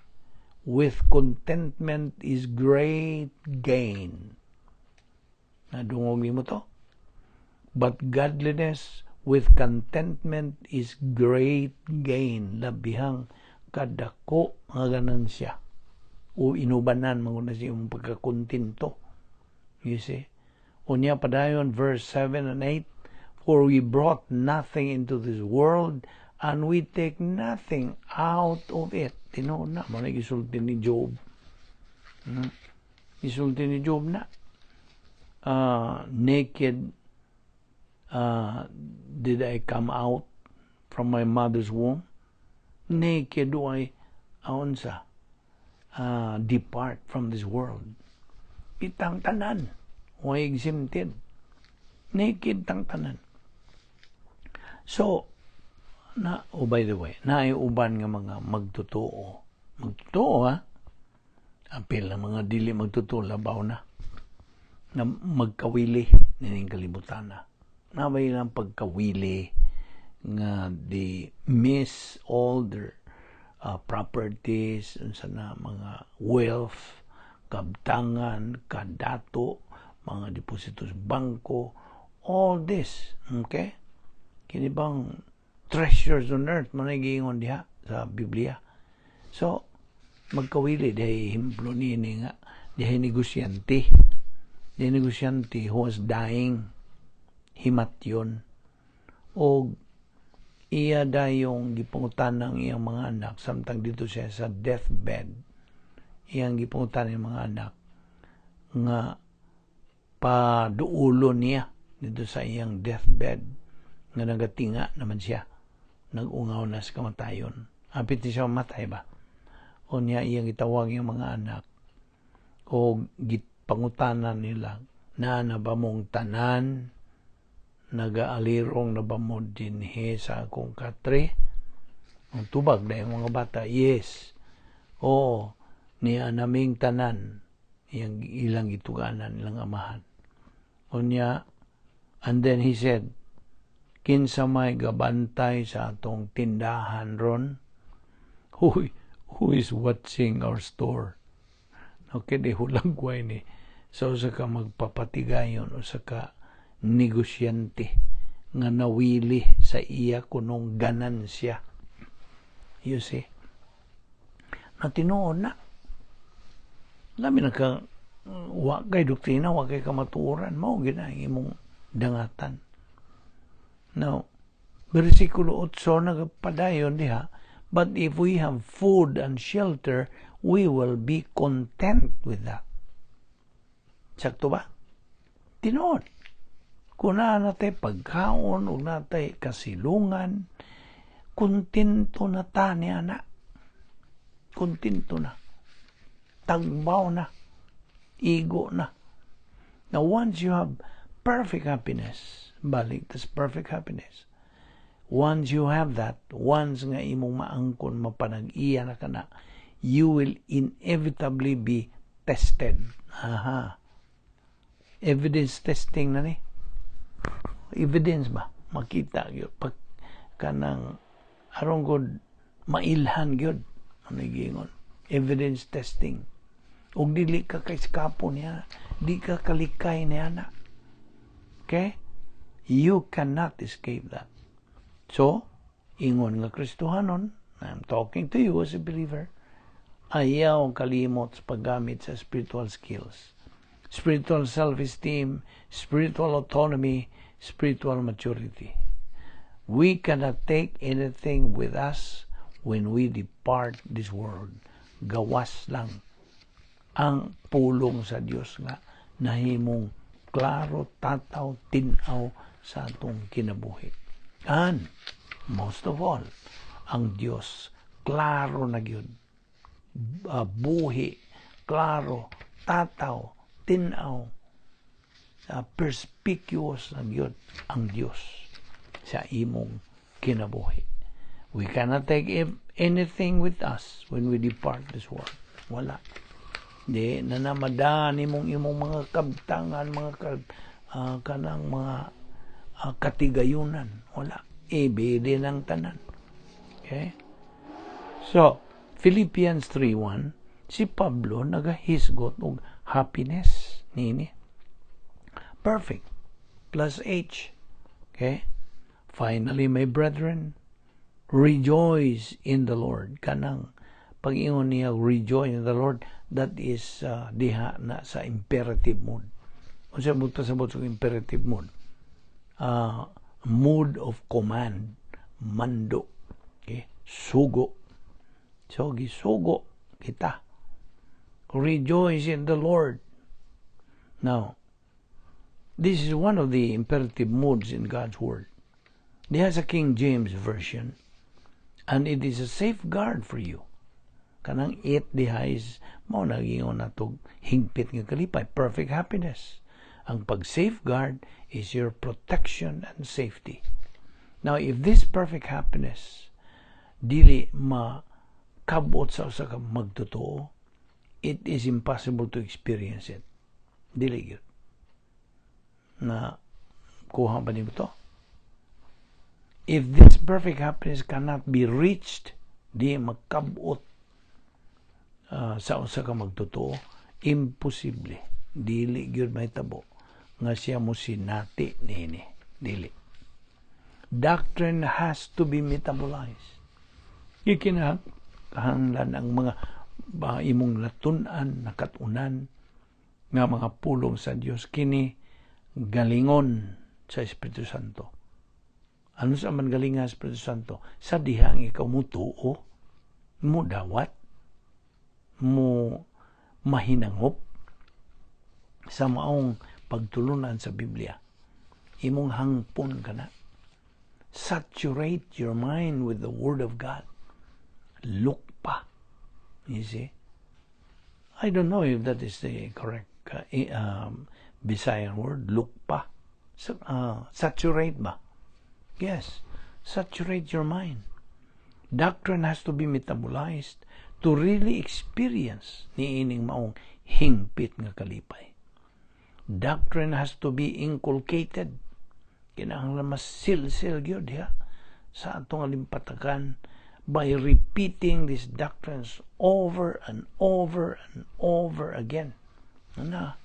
with contentment is great gain. Nadungog mo to? But godliness with contentment is great gain. Labihang kadako nga ganansya. O inubanan mo na siya yung pagkakontinto. You see? Unya padayon, verse 7 and 8. For we brought nothing into this world, and we take nothing out of it. Tino na, mo na gisulti ni Job. Gisulti ni Job na. Naked did I come out from my mother's womb. Naked do I depart from this world. Itang tanan. Why exempted? Naked tang tanan. So, by the way, naiuban nga mga magtotoo. Magtotoo, ha? Apil na mga dili magtotoo, labaw na. Na magkawili nining kalibutan na. Nabay lang pagkawili nga they miss all their properties, unsa na mga wealth, kabtangan, kadato, mga depositos bangko, all this, okay? Kini bang treasures on earth managingon diha sa Biblia. So, magkawili dahi himplo nini nga dahi negosyante. Dahi negosyante who was dying, himatyon, o iya dayong gipungutan ng iyang mga anak samtang dito siya sa deathbed. Iyang gipungutan ng mga anak nga paduulo niya dito sa iyang deathbed nga nagatinga naman siya, nagungaw na sa kamatayon. Apit siya mamatay ba? O niya iyang itawag yung mga anak o gipangutanan nila na ba mong tanan, nagaalirong na ba mo dinhi sa akong katre? Ang tubag na yung mga bata, yes. O niya naming tanan, iyang ilang ituganan, ilang amahan. O niya, and then he said, kinsa may gabantay sa atong tindahan ron? Who is watching our store? Okay, di hulagway ni. So, sa ka magpapatigayon o sa ka negosyante nga nawili sa iya kunong ganansya. You see? Natinoon na. Lami na ka wakay doktrina, wakay kamatuoran, mao ginahin mong dangatan. Now, versikulo 8 nagpadayon diha, but if we have food and shelter, we will be content with that. Sakto ba? Tinood. Kung natay pagkaon o natay kasilungan, kontento na ta niya na. Kontento na. Tagbaw na. Igo na. Now, once you have perfect happiness, balik, tas perfect happiness. Once you have that, once nga imong maangkon, mapanag-iya na ka na, you will inevitably be tested. Aha. Evidence testing na ni. Evidence ba? Makita yun. Pag kanang aron gud mailhan gyud ano gingon, evidence testing. Ug dili ka kaiskapo niya, di ka kalikay niya na. Okay? You cannot escape that. So, ingon nga Kristohanon, I'm talking to you as a believer, ayaw kalimot sa paggamit sa spiritual skills, spiritual self-esteem, spiritual autonomy, spiritual maturity. We cannot take anything with us when we depart this world. Gawas lang ang pulong sa Dios nga nahimong klaro, tataw, tinaw sa atong kinabuhi. And most of all, ang Dios klaro na gyud, buhi, klaro, tataw, tinaw, perspicuous na gyud ang Dios sa imong kinabuhi. We cannot take anything with us when we depart this world. Wala. Di nanamadaan imong mga kabtangan, mga kanang mga katigayunan. Wala. Ibili ng tanan. Okay? So, Philippians 3:1, si Pablo nagahisgot og happiness nini. Perfect. Plus H. Okay? Finally, my brethren, rejoice in the Lord. Kanang pag-ingon niya, rejoice in the Lord, that is diha na sa imperative mode. O siya buta sa imperative mode. Mode of command. Mando. Okay? Sugo. So, gisugo kita. Rejoice in the Lord. Now, this is one of the imperative modes in God's Word. It has a King James Version, and it is a safeguard for you. Kanang it diha is mao nagingon natog hingpit nga kalipay, perfect happiness. Ang pag-safeguard is your protection and safety. Now, if this perfect happiness dili makabot sa usa ka magtotoo, it is impossible to experience it. Dili gyud. Na kuha ba nimo to? If this perfect happiness cannot be reached, di makabot sa usa ka magtotoo, imposible. Dili gyud mahitabo nga siya mo sinati niini. Dili. Doctrine has to be metabolized. Ikinahanglan ang mga imong latun-an, nakatunan nga mga pulong sa Dios kini galingon sa Espiritu Santo. Ano sa man galing nga Espiritu Santo? Sa dihang ikaw mo tuo, mo dawat, mo mahinangop sa maong pagtulunan sa Biblia. Imong hangpon ka na. Saturate your mind with the Word of God. Look pa. You see? I don't know if that is the correct Visayan word. Look pa. Saturate ba? Yes. Saturate your mind. Doctrine has to be metabolized to really experience niining maong hingpit nga kalipay. Doctrine has to be inculcated. Kinahanglan mas silsil gyud diha sa atong alimpatakan by repeating these doctrines over and over and over again. Ano?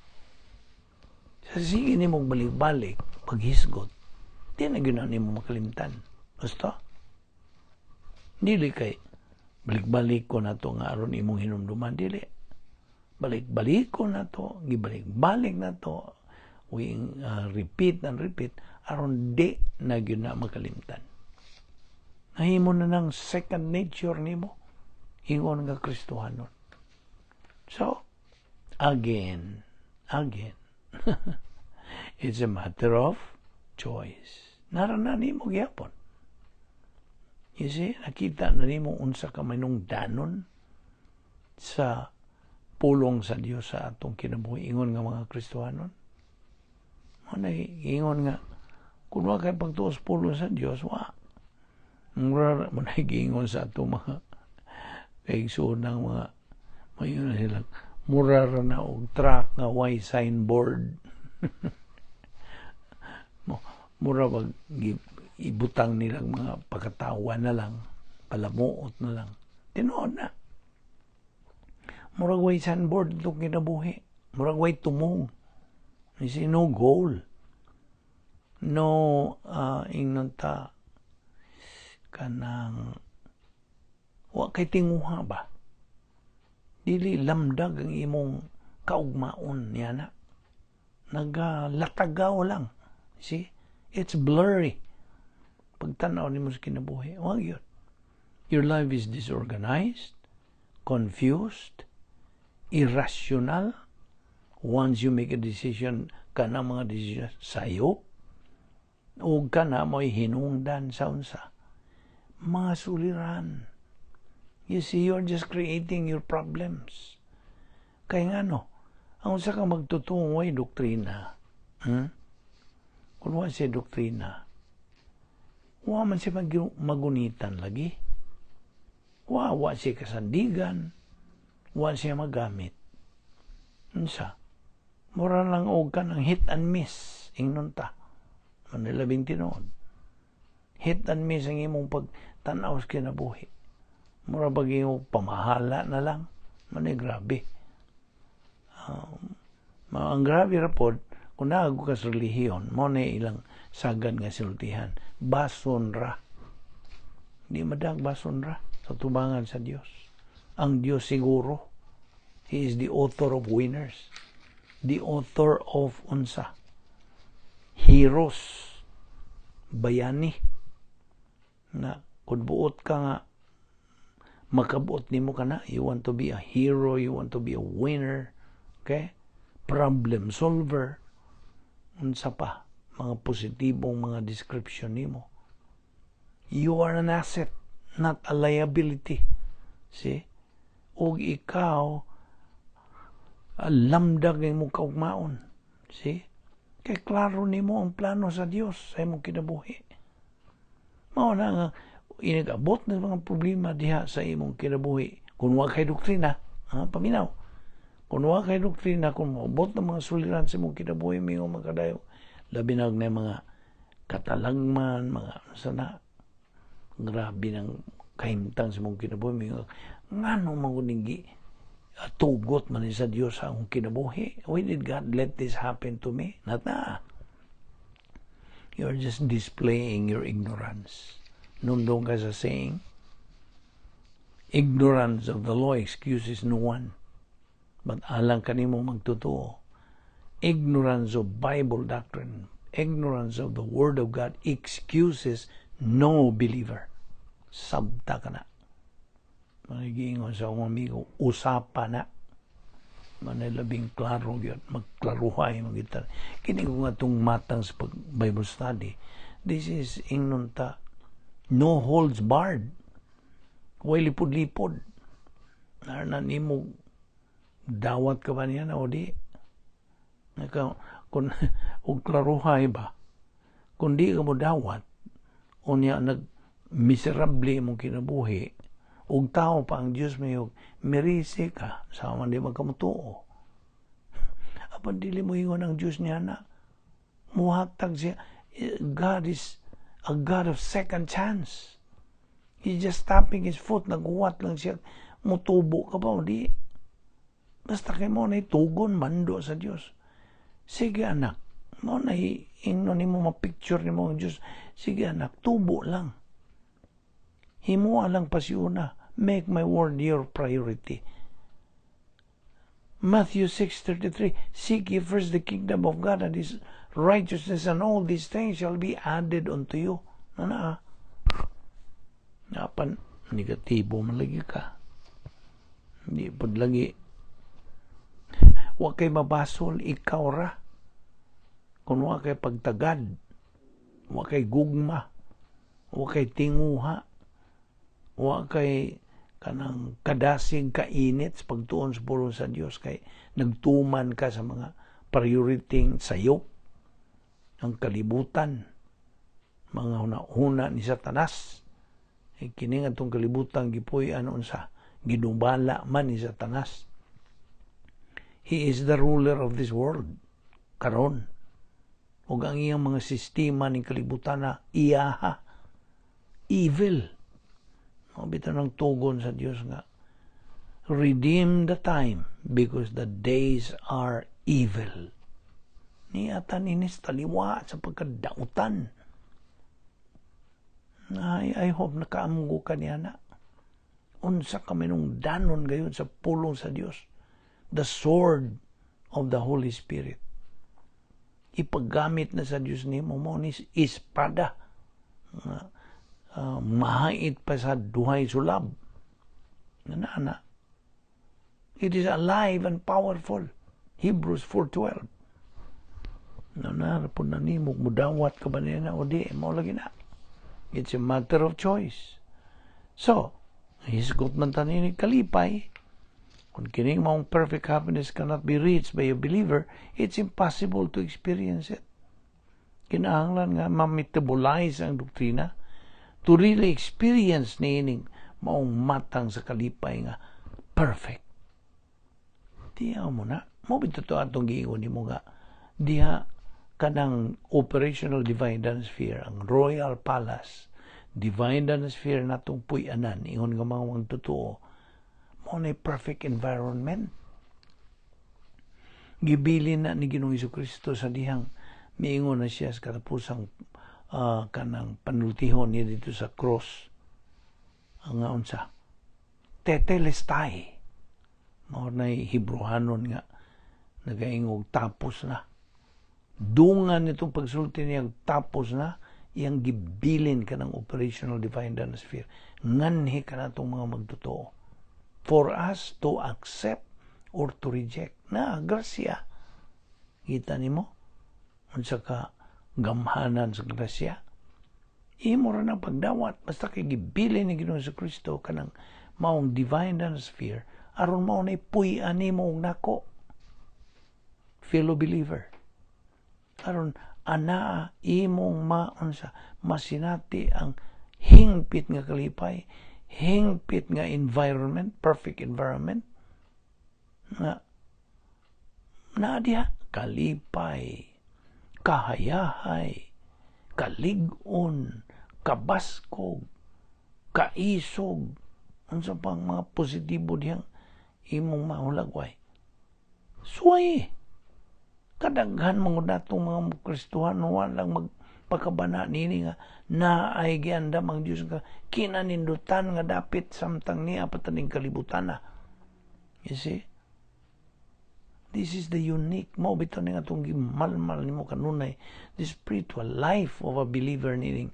Sa sige nimong balik-balik, paghisgot, di na gina nimo makalimtan. Basta? Dili kay balik-balik ko na to nga aron imong hinumduman. Dili. Balik-balik ko na to, gibalik-balik na to, repeat and repeat, aron di na gina makalimtan. Nahimo na ng second nature nimo, ingon nga Kristohanon. So, again, it's a matter of choice. Naranan nimo gyapon. You see, nakita na nimo unsa ka manung danon sa pulong sa Dios sa atong kinabuhi, ingon nga mga Kristohanon. Ano ingon nga kung wa kay pagtuos pulong sa Dios, wa mura mo na gingon sa atong mga kaigsoonang mga mayon sila mura ra na og truck nga way signboard. Mura wag ibutang nilang mga pagkatawa na lang. palamuot na lang. Tinuod na. Murag way sunboard itong kinabuhi. Murag way tumong. You see, no goal. No, ingnon ta, kanang, wa kay tinguha ba? Dili lamdag ang imong kaugmaon niya na. Naglatagaw lang. See? It's blurry. Pagtanaw ni mo sa kinabuhi, wag yun. Your life is disorganized, confused, irrational. Once you make a decision, ka na mga decision sayo, o ka na mo'y hinungdan sa unsa. Mga suliran. You see, you're just creating your problems. Kaya nga no, ang unsa ka magtutungong ay doktrina. Kung wala siya doktrina, wala man siya magunitan lagi. Wala siya kasandigan. Wala siya magamit. Unsa? Mura lang og ka ng hit and miss. Ingnon ta. Manila 29. Hit and miss ang imong pagtanaw sa kinabuhi. Mura pag imong pamahala na lang. Manay grabe. Ang grabe rapod, kung naago ka sa relihiyon, mo na ilang sagad nga siltihan. Basonra. Di madag basonra sa tubangan sa Diyos. Ang Diyos siguro, He is the author of winners. The author of unsa. Heroes. Bayani. Na kung buot ka nga, makabuot nimo ka na, you want to be a hero, you want to be a winner, okay? Problem solver, unsa pa, mga positibong mga description nimo. You are an asset, not a liability. See? Og ikaw, lamdag ng mong kaugmaon. See? Kaya klaro nimo ang plano sa Dios sa imong kinabuhi. Mao na nga, inagabot na mga problema diha sa imong kinabuhi. Kung wa kay doktrina, paminaw. Kung wa kay doktrina, kung maabot na mga suliran sa imong kinabuhi, may magkadayo. Labinag na mga katalagman, mga sana, grabe ng kahimtang sa imong kinabuhi. May ngano magunigi tugot man sa Diyos sa akong kinabuhi. Why did God let this happen to me? Not na. You're just displaying your ignorance. Nundong ka sa saying, ignorance of the law excuses no one. But alang kanimo magtotoo, ignorance of Bible doctrine, ignorance of the Word of God excuses no believer. Sabta ka na. Manigingon sa akong amigo, usapa na. Manilabing klaro yun, magklaruhay, magitar. Kini ko nga itong matang sa Bible study. This is ingnon ta, no holds barred. Huwag lipod-lipod. Naran mo, dawat ka ba niya na o di? Kung klaruhay ba? Kung di ka mo dawat, o niya nag-miserable mong kinabuhi, ug tao pa ang Diyos mayog, merisi ka, sa man di magkamutuo. Apan dili mo ingon ang Diyos niya na, muhatag siya. God is a God of second chance. He's just tapping his foot, naghuwat lang siya, mutubo ka ba, di? Basta kay mo na itugon, mando sa Diyos. Sige anak, mo na ingnon ni mo mapicture ni mo ang Diyos. Sige anak, tubo lang. Himuha lang pasiuna. Make my word your priority. Matthew 6:33, seek ye first the kingdom of God and His righteousness, and all these things shall be added unto you. Napan, negatibo malagi ka. Hindi po lagi. Huwag kay mabasol, ikaw ra. Kung huwag kay pagtagad, huwag kay gugma, huwag kay tinguha, huwag kay kanang kadasig kainit sa pagtuon sa pulong sa Diyos, kay nagtuman ka sa mga priority sayo, ang kalibutan, mga huna-huna ni Satanas. Kining atong kalibutan gipoy anon sa ginubala man ni Satanas. He is the ruler of this world karon. Ug ang iyang mga sistema ni kalibutan na iyaha, evil. Bitaw ng tugon sa Dios nga, redeem the time because the days are evil. Ni atan inis taliwa sa pagkadautan. I hope nakaamgo ka niya na. Unsa kami nung danon gayon sa pulong sa Dios. The sword of the Holy Spirit. Ipaggamit na sa Dios ni mo ni espada. Mahait pa sa duhay sulab. Nana. It is alive and powerful. Hebrews 4:12. Po na ni mo mudawat ka ba niya na o di mo lagi na. It's a matter of choice. So, hisgot man tanin kalipay. Kung kining mong perfect happiness cannot be reached by a believer, it's impossible to experience it. Kinahanglan nga ma-metabolize ang doktrina to really experience niining maong matang sa kalipay nga perfect. Diya mo na. Mo bito to atong giingon ni mo nga. Diya kanang operational divine dance sphere, ang Royal Palace, divine dance sphere natong puy-anan, ingon nga mga totoo, mo na perfect environment. Gibilin na ni Ginoong Jesucristo sa dihang miingon na siya sa katapusang kanang panultihon niya dito sa cross. Ang unsa tetelestai. Mao na Hebrewanon nga nagaingog tapos na. Dungan itong pagsulti niya tapos na iyang gibilin ka ng operational divine dance sphere. Nganhi ka na itong mga magtotoo. For us to accept or to reject. Na, grasya. Kita ni mo? Unsa ka gamhanan sa grasya. Imo ra na pagdawat. Basta kay gibilin ni Ginoong Jesucristo ka ng maong divine dance sphere aron mao na puy-an nimo nako. Fellow believer. Aron anaa imong maunsa masinati ang hingpit nga kalipay, hingpit nga environment, perfect environment na diha kalipay, kahayahay, kalig-on, kabaskog, kaisog, unsa pang mga positibo diyang imong mahulagway. Suway kadaghan mga datong mga Kristohan walang magpakabana nini nga naay giandam ang Dios nga kinanindutan nga dapit samtang niya pataning kalibutan na. You see? This is the unique mo bitaw ni atong gimalmal nimo kanunay the spiritual life of a believer nining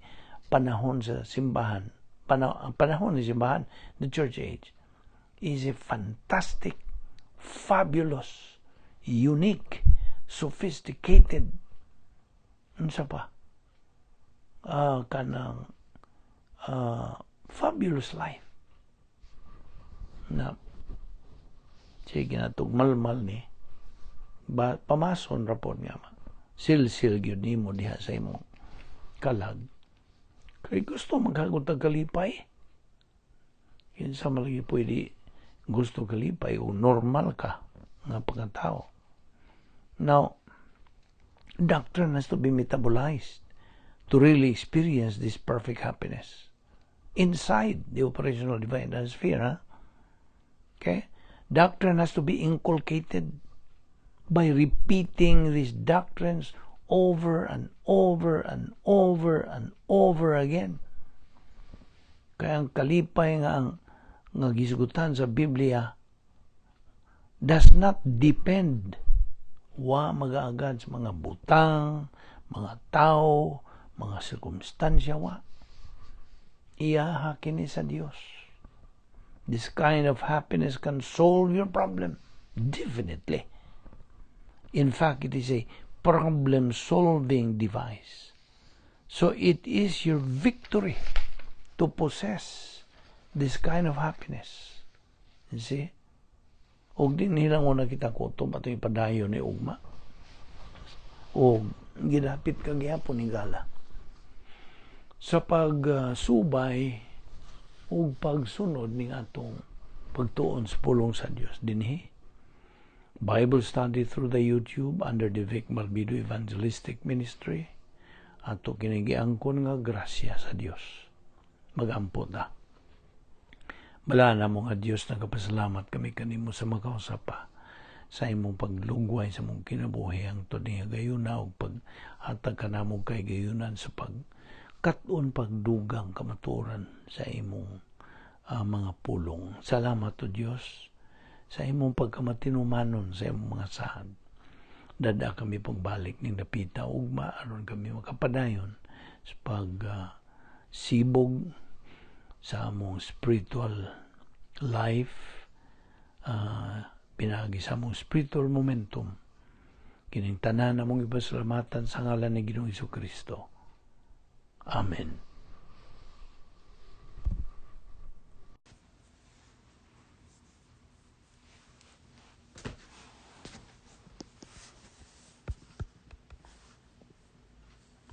panahon sa simbahan. Panahon ni simbahan, the church age is a fantastic, fabulous, unique, sophisticated unsa pa kanang fabulous life na sige na malmal ni pamason rapon nga silsil gyud nimo diha sa imong kalag kay gusto maghagot og kalipay kinsa malagi pwede gusto kalipay o normal ka nga pagkatao. Now, doctrine has to be metabolized to really experience this perfect happiness inside the operational divine sphere. Huh? Okay? Doctrine has to be inculcated by repeating these doctrines over and over and over and over again. Kaya ang kalipay nga gisgutan sa Biblia does not depend mag-aagad sa mga butang, mga tao, mga sirkumstansya iyaha kini sa Dios. This kind of happiness can solve your problem. Definitely. In fact, it is a problem-solving device. So it is your victory to possess this kind of happiness. You see? Og din nilang una kita ko ito pato ipadayon ni ugma. O ginapit ka gyapon ni gala. Sa pagsubay ug pagsunod ning atong pagtuon sa pulong sa Dios dinhi. Bible study through the YouTube under the Balbido Evangelistic Ministry. Ato kinigiangkon nga grasya sa Dios. Magampo ta. Bala na mo nga Diyos, nagapasalamat kami kanimo sa makausapa sa imong paglugway sa mong kinabuhi ang niya gayuna o paghatag ka namo kay gayunan sa pagkaton pagdugang kamaturan sa imong mga pulong. Salamat o Diyos sa imong pagkamatinumanon sa imong mga sahad. Dada kami pagbalik ning napita ugma aron kami makapadayon sa sibog sa among spiritual life, pinagi sa among spiritual momentum. Kining tanan among ipasalamatan sa ngalan ni Ginoong Hesukristo. Amen.